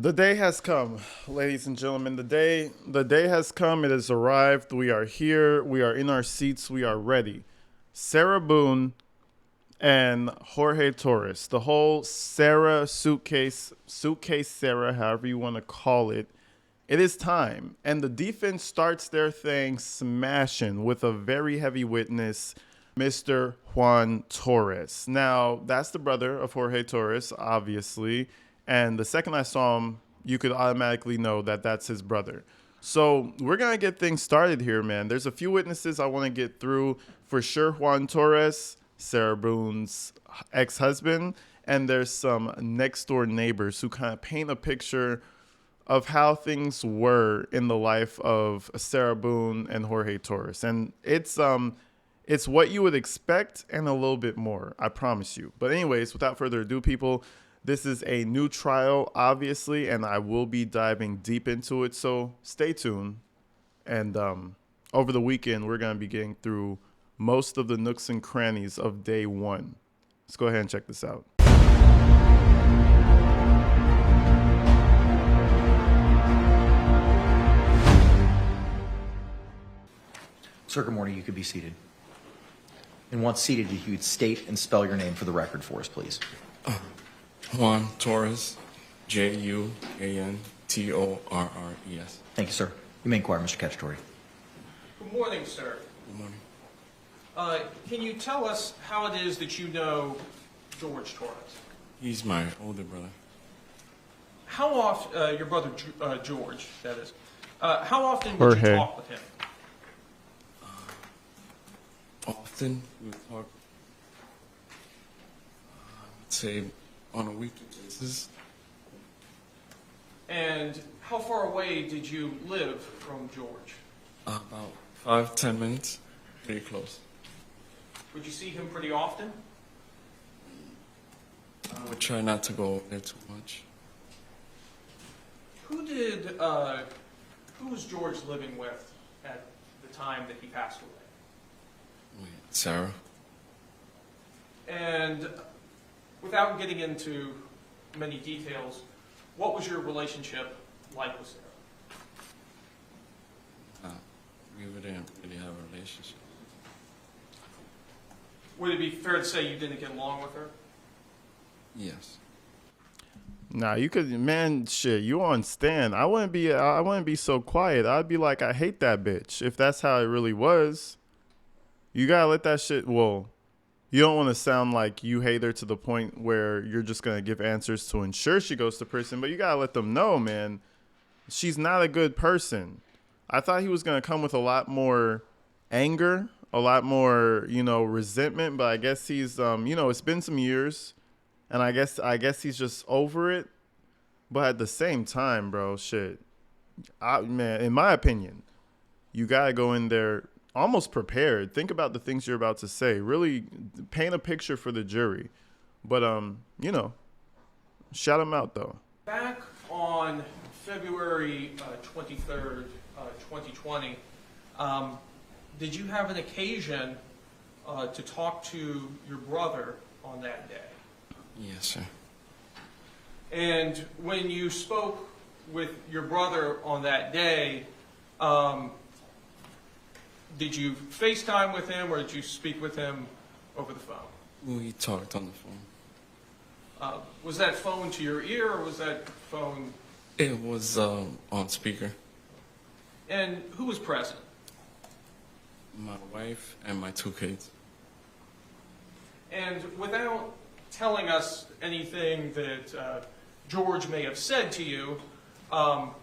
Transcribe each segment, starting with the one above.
The day has come, ladies and gentlemen. The day has come. It has arrived. We are here. We are in our seats. We are ready. Sarah Boone and Jorge Torres. The whole Sarah suitcase Sarah, however you want to call it. It is time. And the defense starts their thing smashing with a very heavy witness, Mr. Juan Torres. Now, that's the brother of Jorge Torres, obviously. And the second I saw him, you could automatically know that that's his brother. So we're going to get things started here, man. There's a few witnesses I want to get through. For sure, Juan Torres, Sarah Boone's ex-husband, and there's some next-door neighbors who kind of paint a picture of how things were in the life of Sarah Boone and Jorge Torres. And it's what you would expect and a little bit more, I promise you. But anyways, without further ado, people, this is a new trial, obviously, and I will be diving deep into it. So stay tuned. And over the weekend, we're going to be getting through most of the nooks and crannies of day one. Let's go ahead and check this out. Sir, good morning. You could be seated. And once seated, if you would state and spell your name for the record for us, please. Juan Torres, Juantorres. Thank you, sir. You may inquire, Mr. Cacciatore. Good morning, sir. Good morning. Can you tell us how it is that you know George Torres? He's my older brother. How often, your brother George, that is, how often would you Jorge. talk with him? Often we talk, I'd say, on a weekly basis. And how far away did you live from George? About 5-10 minutes, pretty close. Would you see him pretty often? I would try not to go there too much. Who was George living with at the time that he passed away? Sarah. And without getting into many details, what was your relationship like with Sarah? We didn't really have a relationship. Would it be fair to say you didn't get along with her? Yes. Nah, you could, man, shit, you on Stan. I wouldn't be so quiet. I'd be like, I hate that bitch. If that's how it really was, you gotta let that shit, well, you don't want to sound like you hate her to the point where you're just going to give answers to ensure she goes to prison, but you got to let them know, man, she's not a good person. I thought he was going to come with a lot more anger, a lot more, resentment, but I guess he's, it's been some years, and I guess he's just over it. But at the same time, bro, shit, man, in my opinion, you got to go in there almost prepared. Think about the things you're about to say. Really paint a picture for the jury. But, shout him out, though. Back on February 23rd, 2020, did you have an occasion to talk to your brother on that day? Yes, sir. And when you spoke with your brother on that day, did you FaceTime with him, or did you speak with him over the phone? We talked on the phone. Was that phone to your ear, or was that phone? It was on speaker. And who was present? My wife and my 2 kids. And without telling us anything that George may have said to you, can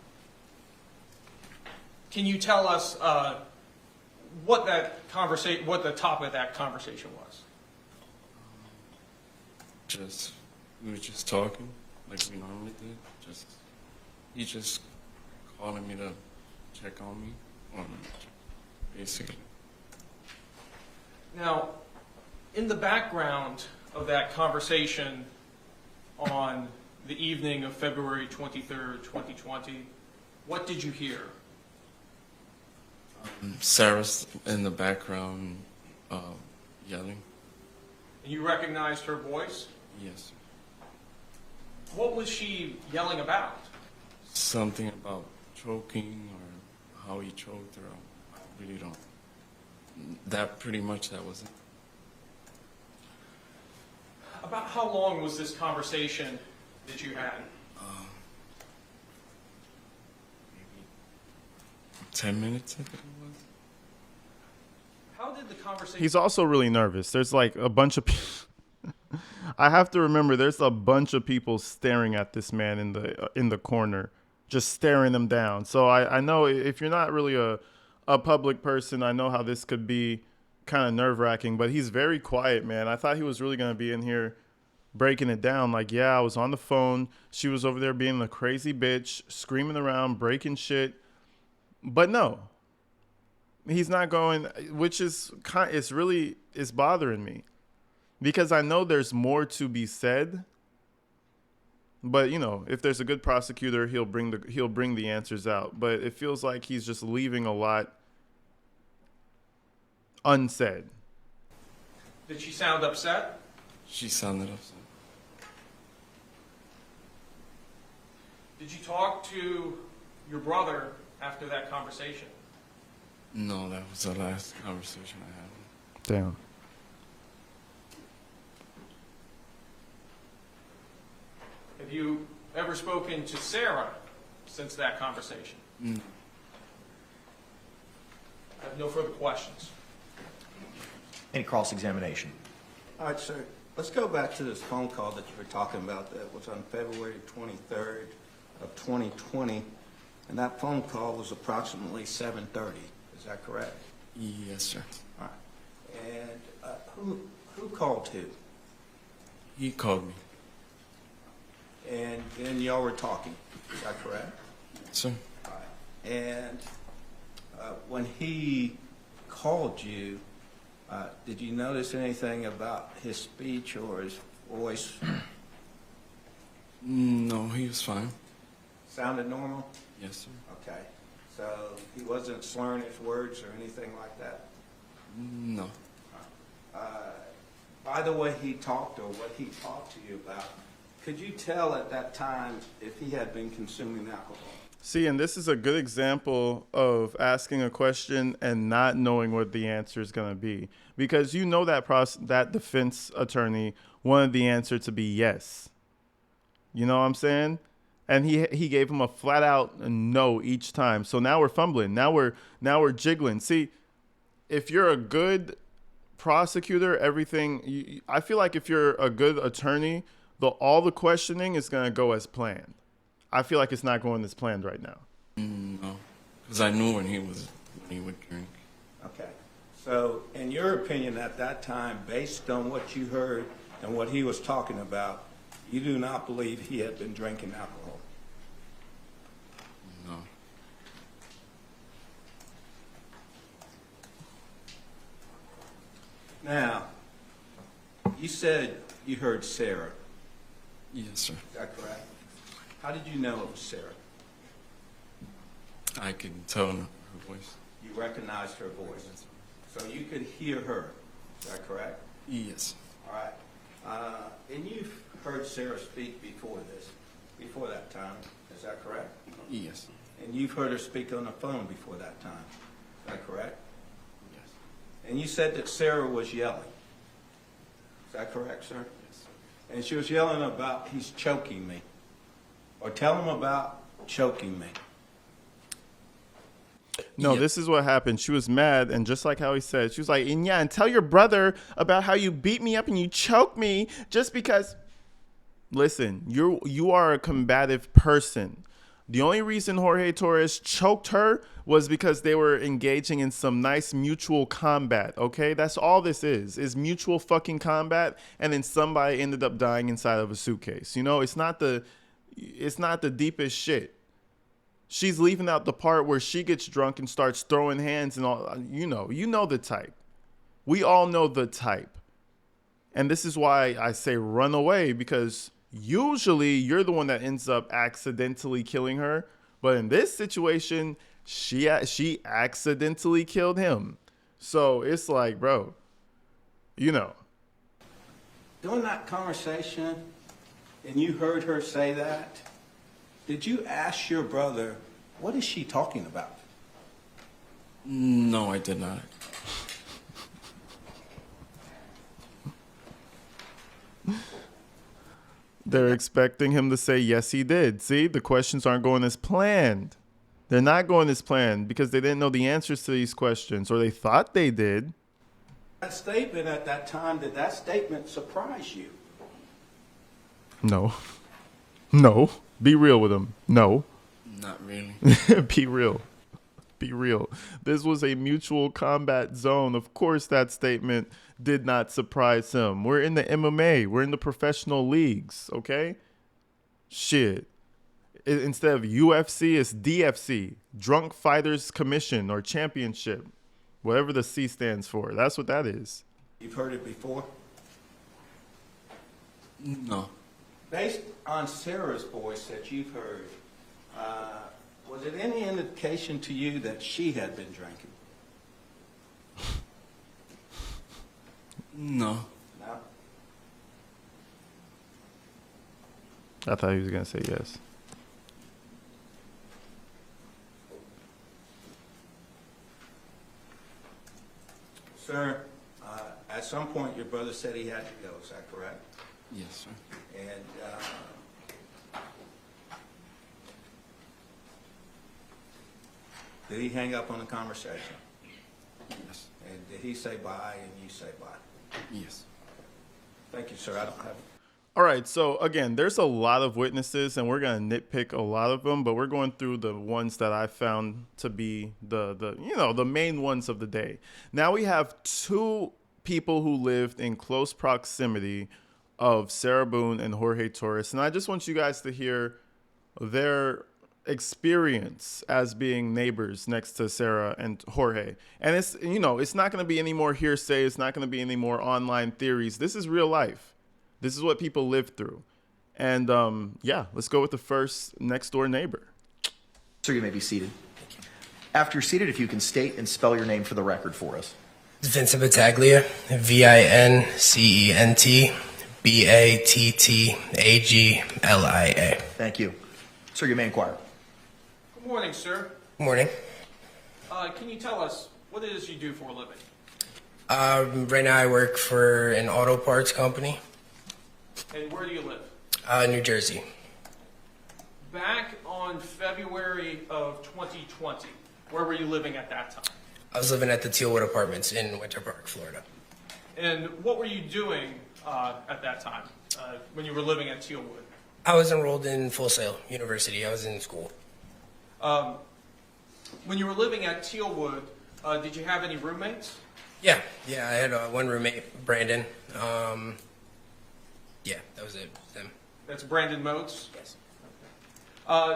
you tell us what the topic of that conversation was? We were just talking like we normally did. He just calling me to check on me, basically. Now, in the background of that conversation on the evening of February 23rd, 2020, what did you hear? Sarah's in the background yelling. And you recognized her voice? Yes. What was she yelling about? something about choking or how he choked her. I really don't. That pretty much that was it. About how long was this conversation that you had? Maybe 10 minutes, I think it was. How did the conversation... He's also really nervous. There's like a bunch of I have to remember there's a bunch of people staring at this man in the corner, just staring him down. So I know if you're not really a public person, I know how this could be kind of nerve-wracking, but he's very quiet, man. I thought he was really going to be in here breaking it down. Like, yeah, I was on the phone. She was over there being a crazy bitch, screaming around, breaking shit. But no, he's not going, which is it's bothering me because I know there's more to be said. But, you know, if there's a good prosecutor, he'll bring the answers out. But it feels like he's just leaving a lot unsaid. Did she sound upset? She sounded upset. Did you talk to your brother after that conversation? No, that was the last conversation I had. Damn. Have you ever spoken to Sarah since that conversation? No. I have no further questions. Any cross-examination? All right, sir. Let's go back to this phone call that you were talking about that was on February 23rd of 2020, and that phone call was approximately 7:30. Is that correct? Yes, sir. All right. And who called who? He called me. And then y'all were talking. Is that correct? Sir? All right. And when he called you, did you notice anything about his speech or his voice? No, he was fine. Sounded normal? Yes, sir. Okay. So he wasn't slurring his words or anything like that? No. By the way he talked or what he talked to you about, could you tell at that time if he had been consuming alcohol? See, and this is a good example of asking a question and not knowing what the answer is going to be. Because you know that defense attorney wanted the answer to be yes. You know what I'm saying? And he gave him a flat out no each time. So now we're fumbling. Now we're jiggling. See, if you're a good prosecutor, I feel like if you're a good attorney, all the questioning is going to go as planned. I feel like it's not going as planned right now. No, because I knew when he would drink. Okay. So in your opinion at that time, based on what you heard and what he was talking about, you do not believe he had been drinking alcohol? No. Now, you said you heard Sarah. Yes, sir. Is that correct? How did you know it was Sarah? I could tell in her voice. You recognized her voice. So you could hear her. Is that correct? Yes. All right. And you've heard Sarah speak before that time. Is that correct? Yes. And you've heard her speak on the phone before that time. Is that correct? Yes. And you said that Sarah was yelling. Is that correct, sir? Yes, sir. And she was yelling about, he's choking me. Or tell him about choking me. No, Yeah. This is what happened. She was mad, and just like how he said, she was like, and tell your brother about how you beat me up and you choked me just because. Listen, you are a combative person. The only reason Jorge Torres choked her was because they were engaging in some nice mutual combat, okay? That's all this is mutual fucking combat, and then somebody ended up dying inside of a suitcase. You know, it's not the deepest shit. She's leaving out the part where she gets drunk and starts throwing hands and all. You know the type. We all know the type. And this is why I say run away, because usually you're the one that ends up accidentally killing her. But in this situation, she accidentally killed him. So it's like, bro, During that conversation, and you heard her say that, Did you ask your brother, what is she talking about? No, I did not. They're expecting him to say, yes, he did. See, the questions aren't going as planned. They're not going as planned because they didn't know the answers to these questions, or they thought they did. That statement at that time, did that statement surprise you? No. No. Be real with him. No. Not really. Be real. Be real. This was a mutual combat zone. Of course, that statement did not surprise him. We're in the MMA. We're in the professional leagues, okay? Shit. Instead of UFC, it's DFC, Drunk Fighters Commission or Championship, whatever the C stands for. That's what that is. You've heard it before? No. Based on Sarah's voice that you've heard, was it any indication to you that she had been drinking? No. No? I thought he was going to say yes. Sir, at some point your brother said he had to go, is that correct? Yes, sir. And did he hang up on the conversation? Yes. And did he say bye and you say bye? Yes. Thank you, sir. I don't have. All right, so again, there's a lot of witnesses, and we're going to nitpick a lot of them, but we're going through the ones that I found to be the main ones of the day. Now we have two people who lived in close proximity of Sarah Boone and Jorge Torres, and I just want you guys to hear their experience as being neighbors next to Sarah and Jorge. And it's not going to be any more hearsay. It's not going to be any more online theories. This is real life. This is what people live through. And let's go with the first next door neighbor. Sir, you may be seated. After you're seated, if you can state and spell your name for the record for us. Vincent Baglia, Vincent Battaglia. Thank you. Sir, you may inquire. Good morning, sir. Good morning. Can you tell us what it is you do for a living? Right now I work for an auto parts company, And where do you live? New Jersey. Back on February of 2020, where were you living at that time? I was living at the Tealwood Apartments in Winter Park, Florida. And what were you doing at that time when you were living at Tealwood? I was enrolled in Full Sail University. I was in school. When you were living at Tealwood, did you have any roommates? Yeah, I had one roommate, Brandon. Yeah, that was it. Them. That's Brandon Motes. Yes.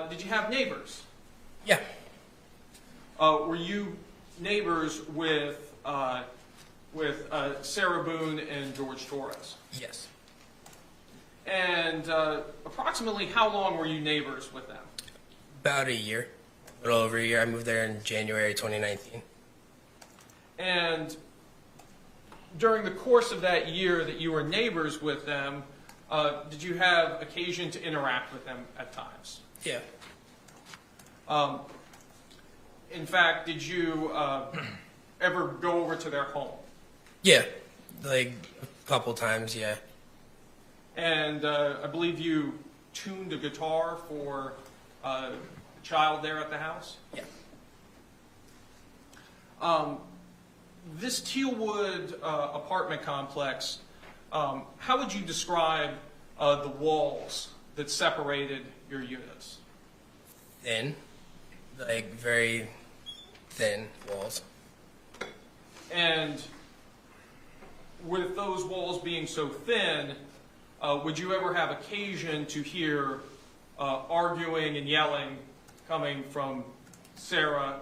Did you have neighbors? Yeah. Were you neighbors with Sarah Boone and George Torres? Yes. And approximately how long were you neighbors with them? About a year. A little over a year. I moved there in January 2019. And during the course of that year that you were neighbors with them, did you have occasion to interact with them at times? Yeah. In fact, did you ever go over to their home? Yeah. Like a couple times, yeah. And I believe you tuned a guitar for a child there at the house? Yeah. This Tealwood apartment complex, how would you describe the walls that separated your units? Thin. Like very thin walls. And with those walls being so thin, would you ever have occasion to hear arguing and yelling coming from Sarah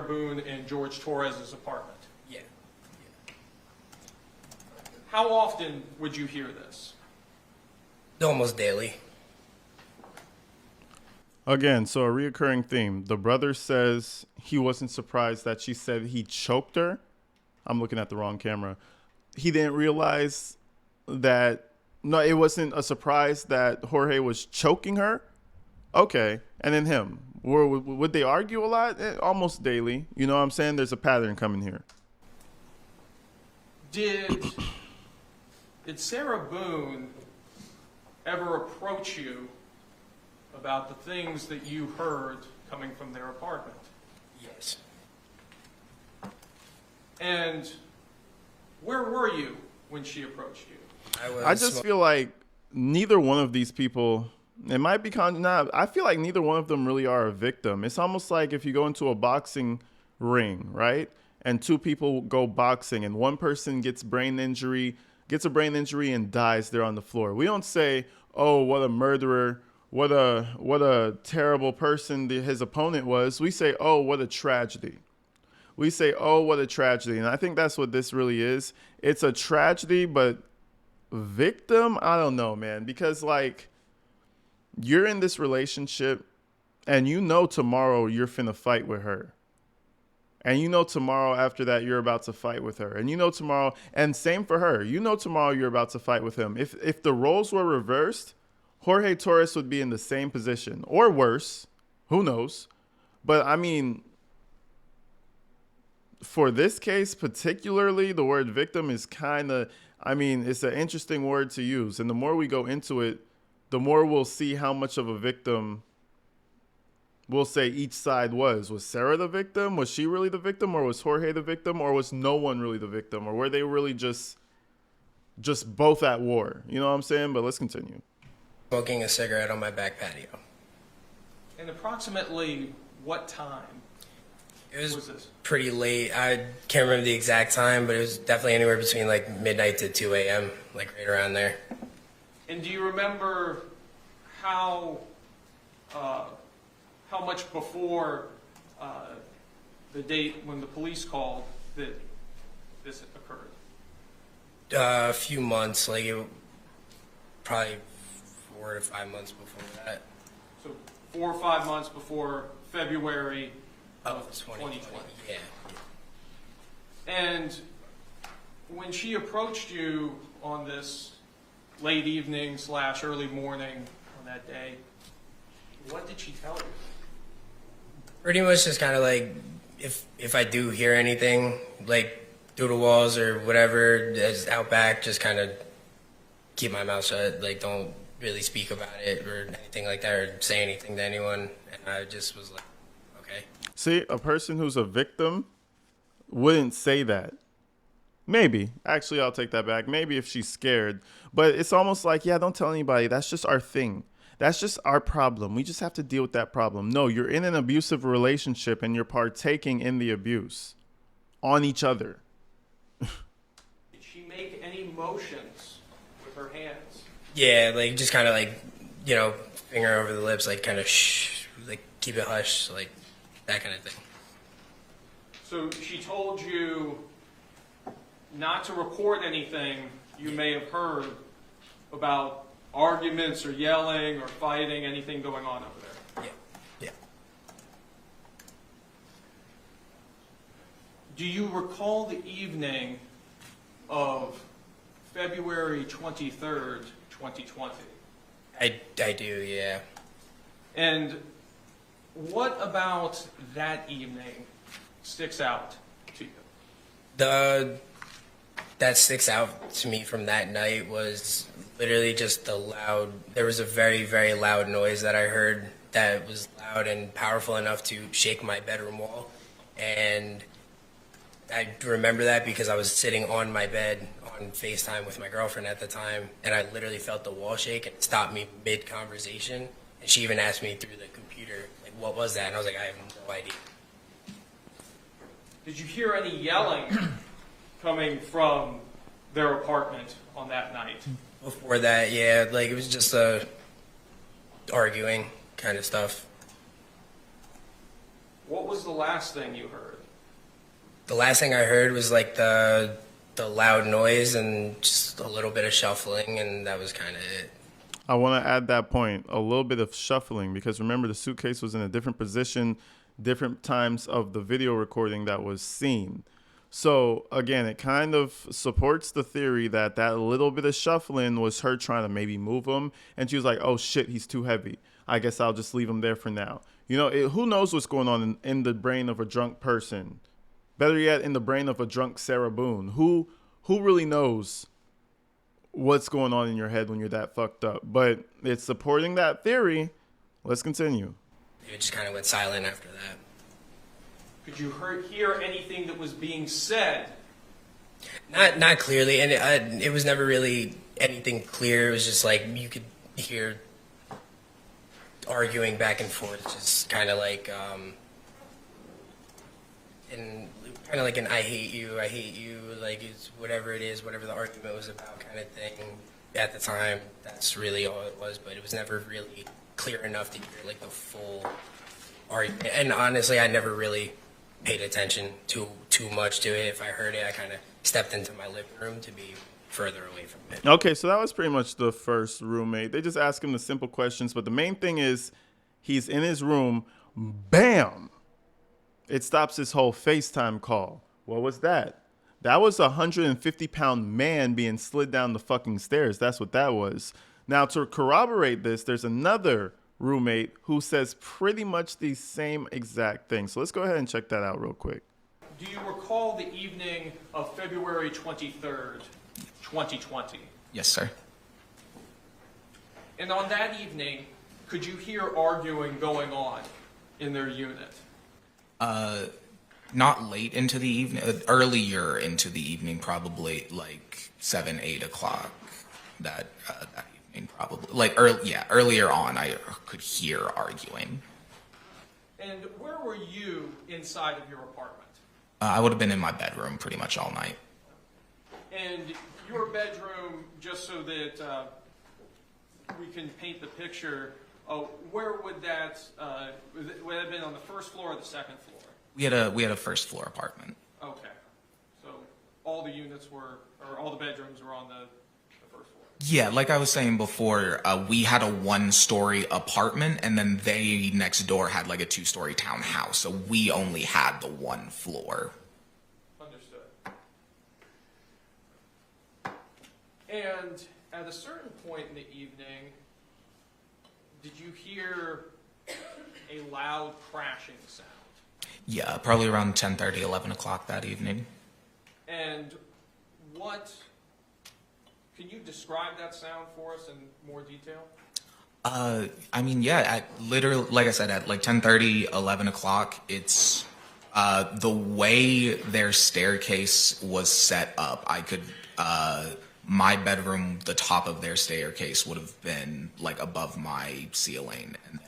Boone and George Torres' apartment? Yeah. How often would you hear this? Almost daily. Again, so a reoccurring theme. The brother says he wasn't surprised that she said he choked her. I'm looking at the wrong camera. He didn't realize that, no, it wasn't a surprise that Jorge was choking her. Okay. And then him. Would they argue a lot? Almost daily. You know what I'm saying? There's a pattern coming here. Did Sarah Boone ever approach you about the things that you heard coming from their apartment? Yes. And where were you when she approached you? I just feel like neither one of these people, it might be I feel like neither one of them really are a victim. It's almost like if you go into a boxing ring, right? And two people go boxing and one person gets a brain injury and dies there on the floor. We don't say, "Oh, what a murderer, what a terrible person his opponent was." We say, "Oh, what a tragedy." We say, "Oh, what a tragedy." And I think that's what this really is. It's a tragedy, but victim, I don't know, man, because like you're in this relationship and you know tomorrow you're finna fight with her. And you know tomorrow after that you're about to fight with her. And you know tomorrow, and same for her. You know tomorrow you're about to fight with him. If the roles were reversed, Jorge Torres would be in the same position or worse. Who knows? But I mean, for this case particularly, the word victim is kind of, I mean, it's an interesting word to use. And the more we go into it, the more we'll see how much of a victim we'll say each side was. Was Sarah the victim? Was she really the victim? Or was Jorge the victim? Or was no one really the victim? Or were they really just both at war? You know what I'm saying? But let's continue. Smoking a cigarette on my back patio. And approximately what time It was was this? pretty late. I can't remember the exact time, but it was definitely anywhere between like midnight to 2 a.m., like right around there. And do you remember how much before the date when the police called that this occurred? A few months, like probably 4 to 5 months before that. So 4 or 5 months before February of 2020. 2020. Yeah. And when she approached you on this late evening / early morning on that day, what did she tell you? Pretty much just kind of like, if I do hear anything, like through the walls or whatever, as out back, just kind of keep my mouth shut. Like, don't really speak about it or anything like that or say anything to anyone. And I just was like, okay. See, a person who's a victim wouldn't say that. Maybe. Actually, I'll take that back. Maybe if she's scared. But it's almost like, yeah, don't tell anybody. That's just our thing. That's just our problem. We just have to deal with that problem. No, you're in an abusive relationship and you're partaking in the abuse on each other. Did she make any motions with her hands? Yeah, like just kind of like, finger over the lips, like kind of shh, like keep it hush, like that kind of thing. So she told you not to record anything you may have heard about arguments or yelling or fighting, anything going on over there. Yeah. Do you recall the evening of February 23rd, 2020? I do, yeah. And what about that evening sticks out to you? That sticks out to me from that night was literally just there was a very, very loud noise that I heard that was loud and powerful enough to shake my bedroom wall. And I remember that because I was sitting on my bed on FaceTime with my girlfriend at the time, and I literally felt the wall shake and it stopped me mid-conversation. And she even asked me through the computer, like, what was that? And I was like, I have no idea. Did you hear any yelling coming from their apartment on that night? Before that, yeah, like it was just arguing kind of stuff. What was the last thing you heard? The last thing I heard was like the loud noise and just a little bit of shuffling, and that was kind of it. I want to add that point, a little bit of shuffling, because remember the suitcase was in a different position, different times of the video recording that was seen. So again, it kind of supports the theory that little bit of shuffling was her trying to maybe move him. And she was like, oh shit, he's too heavy. I guess I'll just leave him there for now. You know, who knows what's going on in the brain of a drunk person? Better yet, in the brain of a drunk Sarah Boone. Who really knows what's going on in your head when you're that fucked up? But it's supporting that theory. Let's continue. It just kind of went silent after that. Could you hear anything that was being said? Not clearly, and it was never really anything clear. It was just like you could hear arguing back and forth, just kind of like and kind of like an I hate you, like it's whatever it is, whatever the argument was about kind of thing. At the time, that's really all it was, but it was never really clear enough to hear like the full argument. And honestly, I never really paid attention too much to it. If I heard it, I kind of stepped into my living room to be further away from it. Okay, so that was pretty much the first roommate. They just ask him the simple questions, but the main thing is he's in his room, bam! It stops his whole FaceTime call. What was that? That was a 150-pound man being slid down the fucking stairs. That's what that was. Now, to corroborate this, there's another roommate who says pretty much the same exact thing. So let's go ahead and check that out real quick. Do you recall the evening of February 23rd, 2020? Yes, sir. And on that evening, could you hear arguing going on in their unit? Not late into the evening, earlier into the evening, probably like 7, 8 o'clock. That evening, probably earlier on, I could hear arguing. And where were you inside of your apartment? I would have been in my bedroom pretty much all night. And your bedroom, just so that we can paint the picture, where would that would have been on the first floor or the second floor? We had a first floor apartment. Okay, so all the units were, or all the bedrooms were on the first floor. Yeah, like I was saying before, we had a 1-story apartment, and then they next door had like a 2-story townhouse, so we only had the 1 floor. Understood. And at a certain point in the evening, did you hear a loud crashing sound? Yeah, probably around 10:30, 11 o'clock that evening. And can you describe that sound for us in more detail? I mean, yeah, literally, like I said, at like 10:30, 11 o'clock, it's the way their staircase was set up. I could, my bedroom, the top of their staircase would have been like above my ceiling, and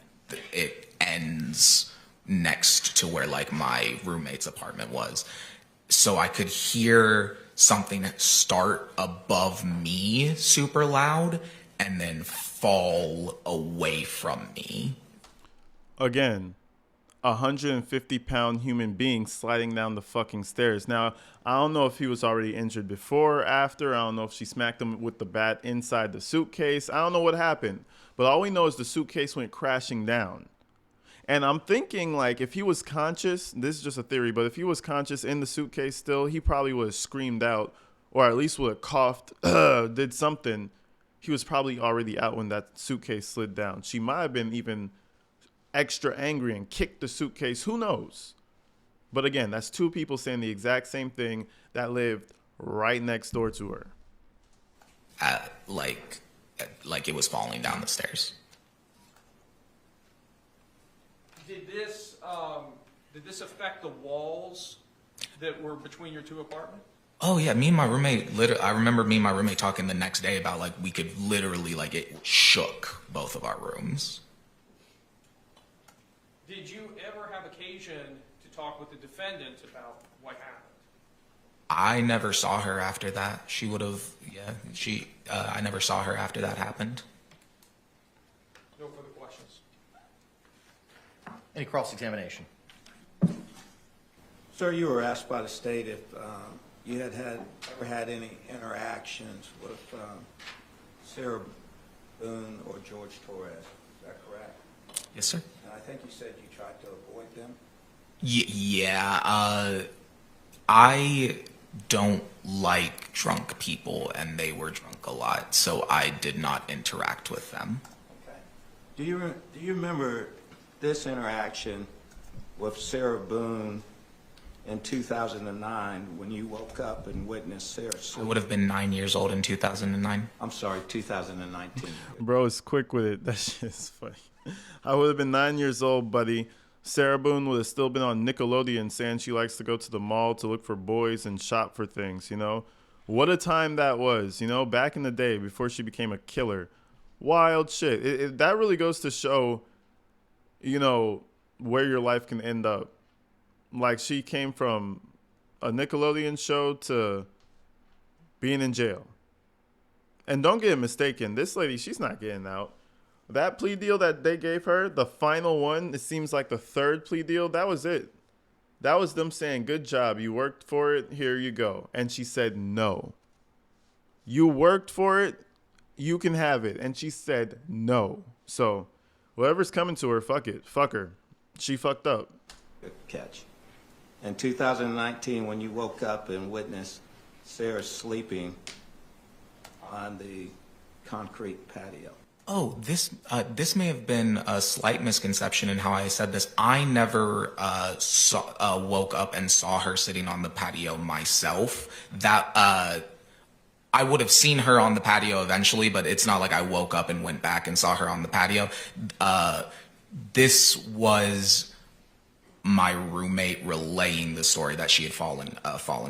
it ends next to where like my roommate's apartment was. So I could hear something start above me super loud and then fall away from me. Again, 150-pound human being sliding down the fucking stairs. Now, I don't know if he was already injured before or after. I don't know if she smacked him with the bat inside the suitcase. I don't know what happened. But all we know is the suitcase went crashing down. And I'm thinking, like, if he was conscious, this is just a theory, but if he was conscious in the suitcase still, he probably would have screamed out, or at least would have coughed, did something. He was probably already out when that suitcase slid down. She might have been even extra angry and kicked the suitcase. Who knows? But again, that's 2 people saying the exact same thing that lived right next door to her. Like it was falling down the stairs. Did this affect the walls that were between your 2 apartments? Oh yeah, me and my roommate. I remember me and my roommate talking the next day about like we could literally like it shook both of our rooms. Did you ever have occasion to talk with the defendant about what happened? I never saw her after that. She would have. Yeah, I never saw her after that happened. No further questions. Any cross-examination? Sir, you were asked by the state if you ever had any interactions with Sarah Boone or George Torres. Is that correct? Yes, sir. And I think you said you tried to avoid them. Yeah. I don't like drunk people, and they were drunk a lot, so I did not interact with them. Okay. Do you remember this interaction with Sarah Boone in 2009 when you woke up and witnessed Sarah I sleep? would have been 9 years old in 2009. I'm sorry, 2019. Bro is quick with it. That shit is funny. I would have been 9 years old, buddy. Sarah Boone would have still been on Nickelodeon saying she likes to go to the mall to look for boys and shop for things, you know? What a time that was, you know, back in the day before she became a killer. Wild shit. That really goes to show, you know, where your life can end up. Like, she came from a Nickelodeon show to being in jail. And don't get it mistaken, this lady, she's not getting out. That plea deal that they gave her, the final one, it seems like the third plea deal, that was it. That was them saying, good job, you worked for it, here you go. And she said, no. You worked for it, you can have it. And she said, no. So, whatever's coming to her, fuck it. Fuck her. She fucked up. Good catch. In 2019, when you woke up and witnessed Sarah sleeping on the concrete patio. Oh, this may have been a slight misconception in how I said this. I never woke up and saw her sitting on the patio myself. That I would have seen her on the patio eventually, but it's not like I woke up and went back and saw her on the patio. This was my roommate relaying the story that she had fallen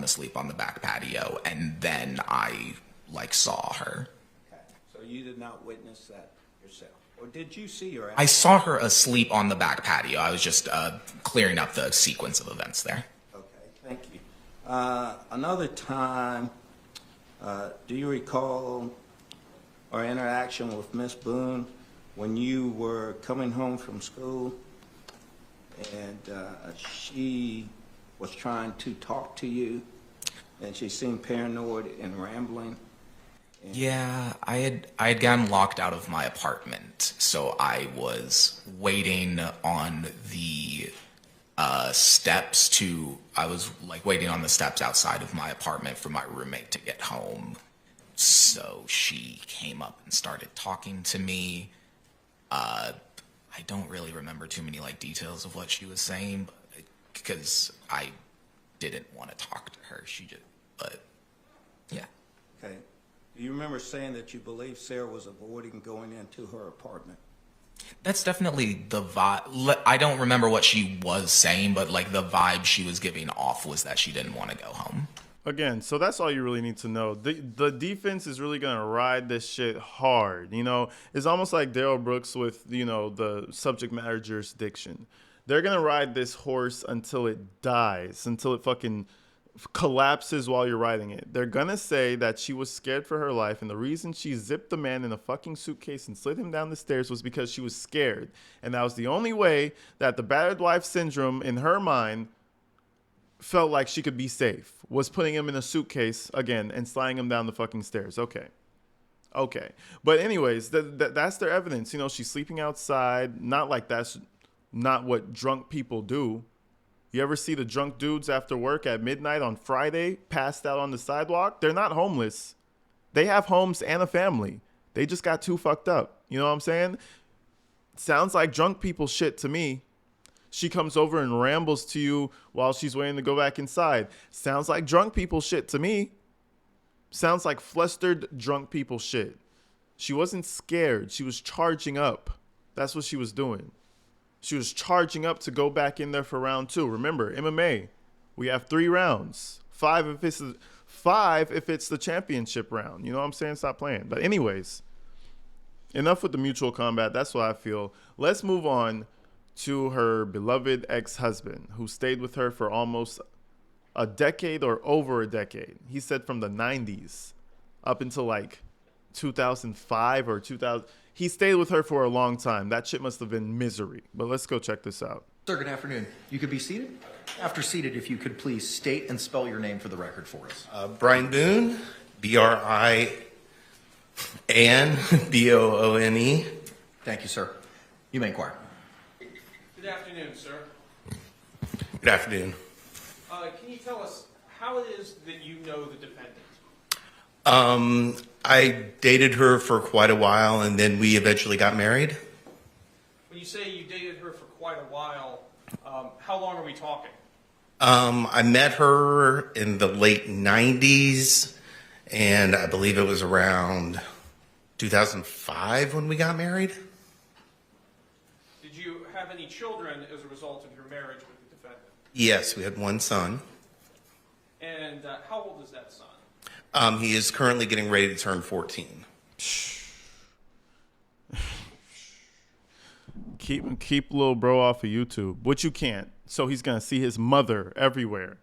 asleep on the back patio, and then I saw her. Okay. So you did not witness that yourself, or did you see her? I saw her asleep on the back patio. I was just clearing up the sequence of events there. Okay, thank you. Another time, do you recall our interaction with Miss Boone when you were coming home from school and she was trying to talk to you and she seemed paranoid and rambling? Yeah, I had gotten locked out of my apartment, so I was waiting on the steps waiting on the steps outside of my apartment for my roommate to get home. So she came up and started talking to me. I don't really remember too many details of what she was saying because I didn't want to talk to her. But yeah. Okay. Do you remember saying that you believe Sarah was avoiding going into her apartment? That's definitely the vibe. I don't remember what she was saying, but the vibe she was giving off was that she didn't want to go home. Again, so that's all you really need to know. The defense is really going to ride this shit hard. You know, it's almost like Darryl Brooks with, the subject matter jurisdiction. They're going to ride this horse until it dies, until it fucking collapses while you're riding it. They're going to say that she was scared for her life, and the reason she zipped the man in a fucking suitcase and slid him down the stairs was because she was scared. And that was the only way that the battered wife syndrome in her mind felt like she could be safe, was putting him in a suitcase again and sliding him down the fucking stairs. Okay. But anyways, that's their evidence. She's sleeping outside. Not like that's not what drunk people do. You ever see the drunk dudes after work at midnight on Friday passed out on the sidewalk? They're not homeless. They have homes and a family. They just got too fucked up. You know what I'm saying? Sounds like drunk people shit to me. She comes over and rambles to you while she's waiting to go back inside. Sounds like drunk people shit to me. Sounds like flustered drunk people shit. She wasn't scared. She was charging up. That's what she was doing. She was charging up to go back in there for round 2. Remember, MMA, we have 3 rounds. 5 if it's the championship round. You know what I'm saying? Stop playing. But anyways, enough with the mutual combat. That's what I feel. Let's move on to her beloved ex-husband, who stayed with her for almost a decade or over a decade. He said from the 90s up until 2005 or 2000. He stayed with her for a long time. That shit must have been misery. But let's go check this out. Sir, good afternoon. You could be seated. After seated, if you could please state and spell your name for the record for us. Brian Boone, BRIAN, BOONE. Thank you, sir. You may inquire. Good afternoon, sir. Good afternoon. Can you tell us how it is that you know the defendant? I dated her for quite a while, and then we eventually got married. you say you dated her for quite a while, how long are we talking? I met her in the late 90s, and I believe it was around 2005 when we got married. Did you have any children as a result of your marriage with the defendant? Yes, we had one son. And how old is that son? He is currently getting ready to turn 14. Keep little bro off of YouTube, which you can't. So he's gonna see his mother everywhere.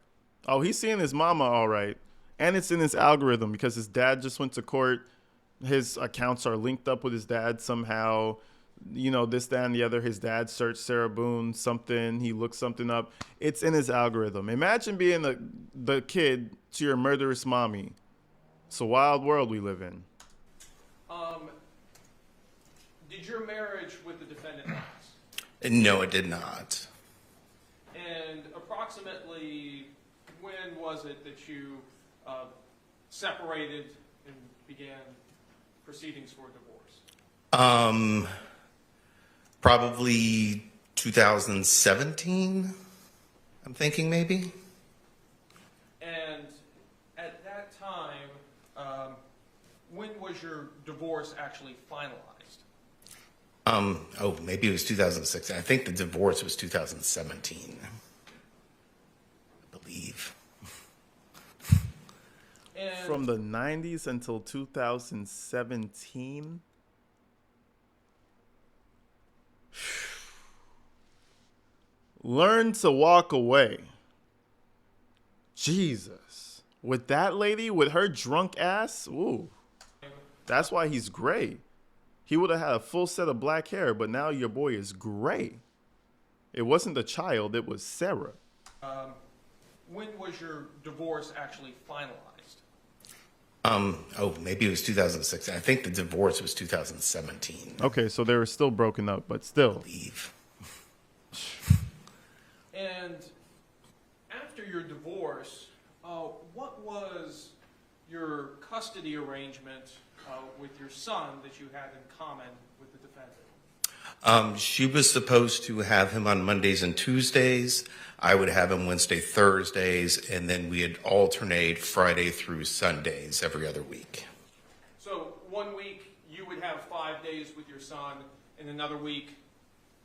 Oh, he's seeing his mama all right, and it's in his algorithm because his dad just went to court. His accounts are linked up with his dad somehow. You know, this, that, and the other. His dad searched Sarah Boone something. He looked something up. It's in his algorithm. Imagine being the kid to your murderous mommy. It's a wild world we live in. Did your marriage with the defendant last? No, it did not. And approximately when was it that you separated and began proceedings for divorce? Probably 2017, I'm thinking maybe. And at that time, when was your divorce actually finalized? Maybe it was 2016. I think the divorce was 2017. I believe. And From the 90s until 2017. Learn to walk away. Jesus. With that lady, with her drunk ass, ooh. That's why he's gray. He would have had a full set of black hair, but now your boy is gray. It wasn't the child, it was Sarah. when was your divorce actually finalized? Maybe it was 2016. I think the divorce was 2017. Okay, so they were still broken up, but still. I believe. And after your divorce, what was your custody arrangement with your son that you had in common with the defendant? She was supposed to have him on Mondays and Tuesdays. I would have him Wednesday, Thursdays, and then we'd alternate Friday through Sundays every other week. So 1 week you would have 5 days with your son, and another week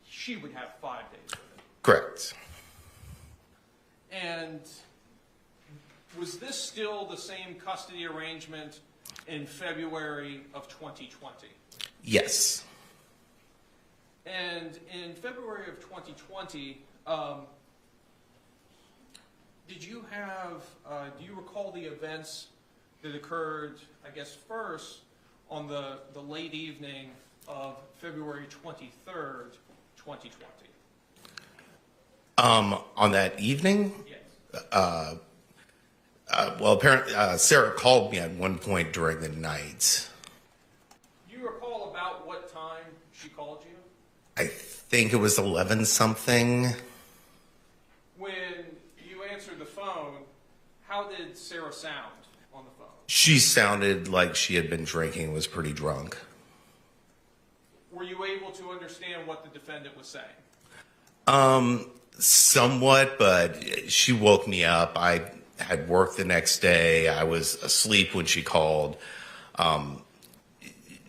she would have 5 days with him. Correct. And was this still the same custody arrangement in February of 2020? Yes. And in February of 2020, did you have, do you recall the events that occurred, I guess, first on the late evening of February 23rd, 2020? On that evening? Yes. Well, apparently, Sarah called me at one point during the night. Do you recall about what time she called you? I think it was 11 something. When you answered the phone, how did Sarah sound on the phone? She sounded like she had been drinking and was pretty drunk. Were you able to understand what the defendant was saying? Somewhat, but she woke me up. I had work the next day. I was asleep when she called.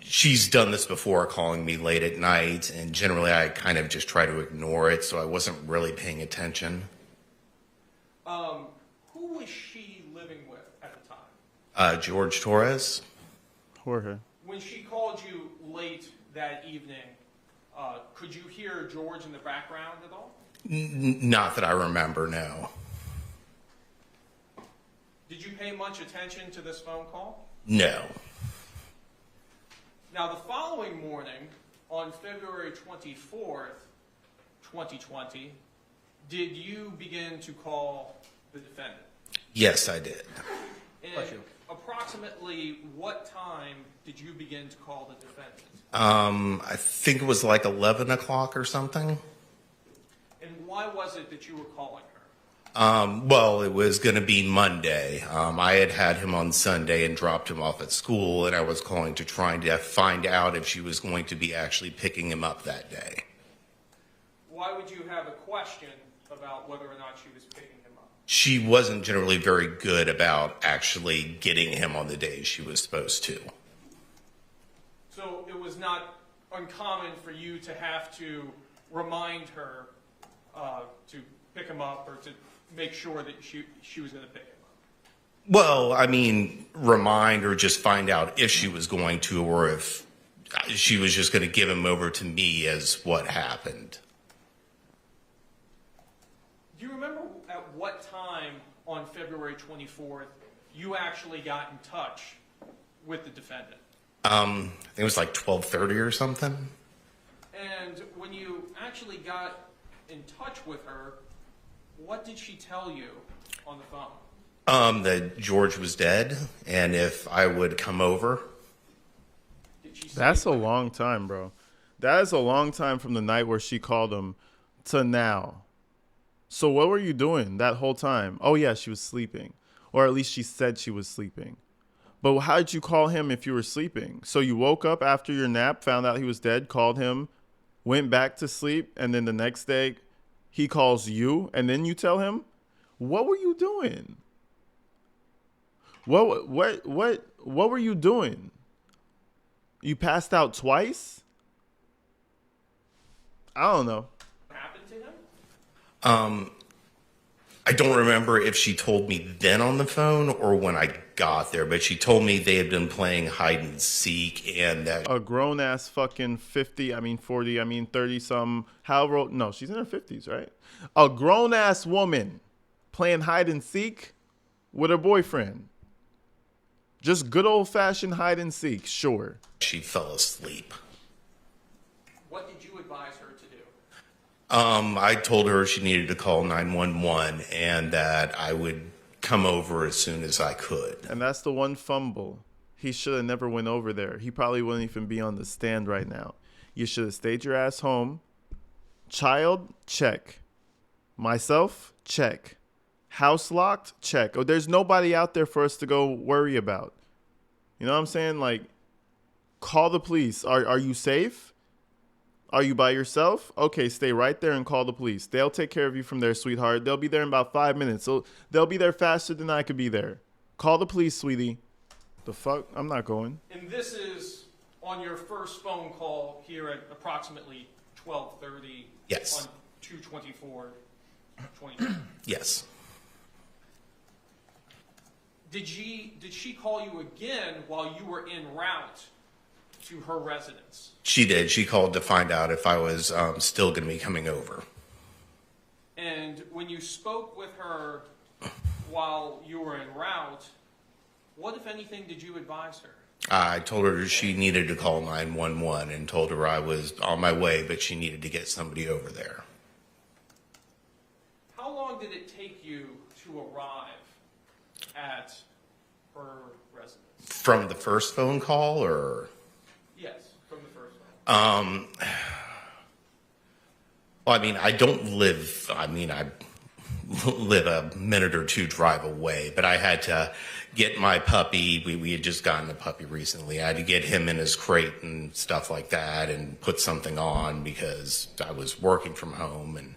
She's done this before, calling me late at night, and generally I kind of just try to ignore it, so I wasn't really paying attention. Who was she living with at the time? Jorge Torres? Jorge. When she called you late that evening, could you hear George in the background at all? Not that I remember, no. Did you pay much attention to this phone call? No. Now, the following morning, on February 24th, 2020, did you begin to call the defendant? Yes, I did. And approximately what time did you begin to call the defendant? I think it was like 11 o'clock or something. And why was it that you were calling her? Well, it was going to be Monday. I had him on Sunday and dropped him off at school, and I was calling to try to find out if she was going to be actually picking him up that day. why would you have a question about whether or not she was picking him up? She wasn't generally very good about actually getting him on the days she was supposed to. So it was not uncommon for you to have to remind her to pick him up or to make sure that she was going to pick him up? Well, I mean, remind or just find out if she was going to, or if she was just going to give him over to me as what happened. Do you remember at what time on February 24th you actually got in touch with the defendant? I think it was like 12:30 or something. And when you actually got in touch with her, what did she tell you on the phone? That George was dead, and if I would come over. Did she say That's a long time, bro. That is a long time from the night where she called him to now. So what were you doing that whole time? Oh, yeah, she was sleeping. Or at least she said she was sleeping. But how did you call him if you were sleeping? So you woke up after your nap, found out he was dead, called him, went back to sleep, and then the next day he calls you, and then you tell him? What were you doing? What were you doing? You passed out twice? I don't know. happened to him? I don't remember if she told me then on the phone or when I got there, but she told me they had been playing hide and seek and that. A grown ass fucking 50, 40, 30 some, however old, no, she's in her 50s, right? A grown ass woman playing hide and seek with her boyfriend. Just good old fashioned hide and seek, sure. She fell asleep. What did you advise her to do? I told her she needed to call 911 and that I would come over as soon as I could. And that's the one fumble. He should have never went over there. He probably wouldn't even be on the stand right now. You should have stayed your ass home. Child, check. Myself, check. House locked, check. Oh, there's nobody out there for us to go worry about. You know what I'm saying? Like, call the police. Are you safe? Are you by yourself? Okay, stay right there and call the police. They'll take care of you from there, sweetheart. They'll be there in about 5 minutes. So they'll be there faster than I could be there. Call the police, sweetie. The fuck? I'm not going. And this is on your first phone call here at approximately 12:30. Yes. On 2/24/2020. Yes. Did she call you again while you were en route to her residence? She did. She called to find out if I was still going to be coming over. And when you spoke with her while you were en route, what, if anything, did you advise her? I told her she needed to call 911 and told her I was on my way, but she needed to get somebody over there. How long did it take you to arrive at her residence? From the first phone call, or? Yes, from the first one. Well, I mean, I live a minute or two drive away, but I had to get my puppy. We had just gotten a puppy recently. I had to get him in his crate and stuff like that and put something on because I was working from home. And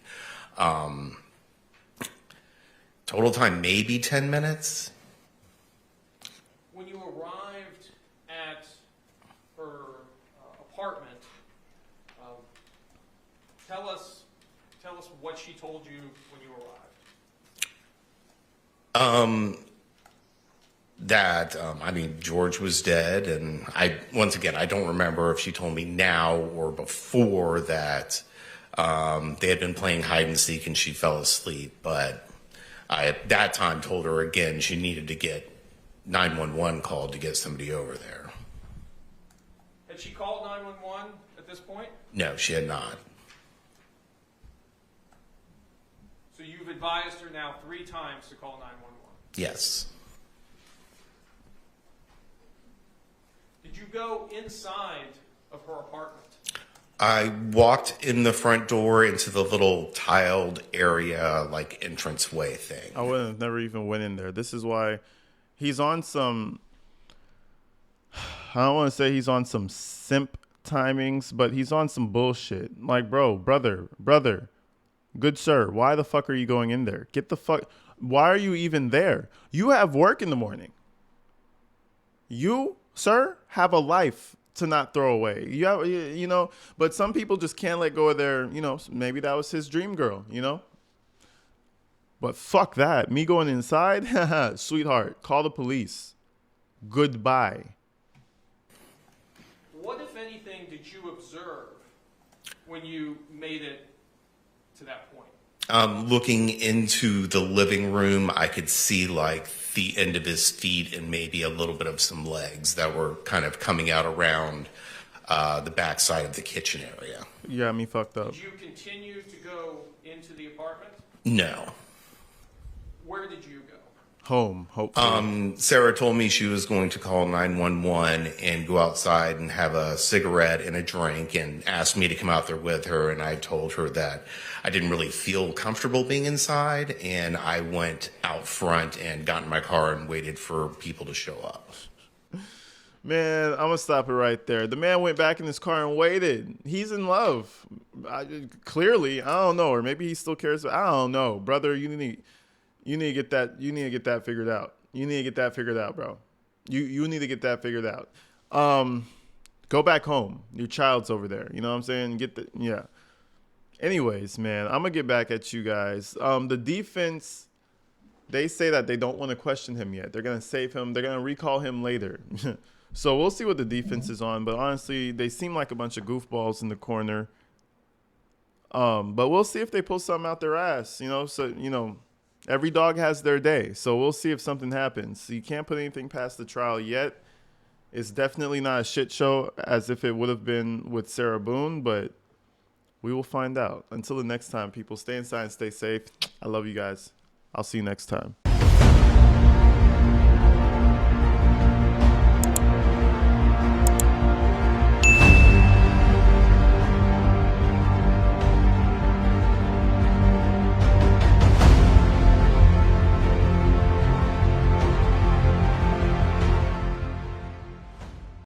total time, maybe 10 minutes. When you arrived at her apartment, tell us what she told you when you arrived. George was dead, and I don't remember if she told me now or before that they had been playing hide and seek and she fell asleep, but I at that time told her again she needed to get 911 called to get somebody over there. Had she called 911 at this point? No, she had not. So you've advised her now 3 times to call 911. Yes. Did you go inside of her apartment? I walked in the front door into the little tiled area, like entranceway thing. I would have never even went in there. This is why he's on some, I don't want to say he's on some simp timings, but he's on some bullshit. Like, brother, good sir, why the fuck are you going in there? Get the fuck. Why are you even there? You have work in the morning. You, sir, have a life to not throw away. You have, you know, but some people just can't let go of their, you know, maybe that was his dream girl, you know? But fuck that. Me going inside, sweetheart, call the police. Goodbye. What, if anything, did you observe when you made it to that point? Looking into the living room, I could see like the end of his feet and maybe a little bit of some legs that were kind of coming out around the backside of the kitchen area. You got me fucked up. Did you continue to go into the apartment? No. Where did you go? Home, hopefully. Sarah told me she was going to call 911 and go outside and have a cigarette and a drink and asked me to come out there with her. And I told her that I didn't really feel comfortable being inside. And I went out front and got in my car and waited for people to show up. Man, I'm going to stop it right there. The man went back in his car and waited. He's in love. Clearly, I don't know. Or maybe he still cares. I don't know. Brother, you need to get that. You need to get that figured out. You need to get that figured out, bro. You need to get that figured out. Go back home. Your child's over there. You know what I'm saying? Yeah. Anyways, man, I'm gonna get back at you guys. The defense, they say that they don't want to question him yet. They're gonna save him. They're gonna recall him later. So we'll see what the defense is on. But honestly, they seem like a bunch of goofballs in the corner. But we'll see if they pull something out their ass. You know, so you know. Every dog has their day, so we'll see if something happens. You can't put anything past the trial yet. It's definitely not a shit show as if it would have been with Sarah Boone, but we will find out. Until the next time, people, stay inside and stay safe. I love you guys. I'll see you next time.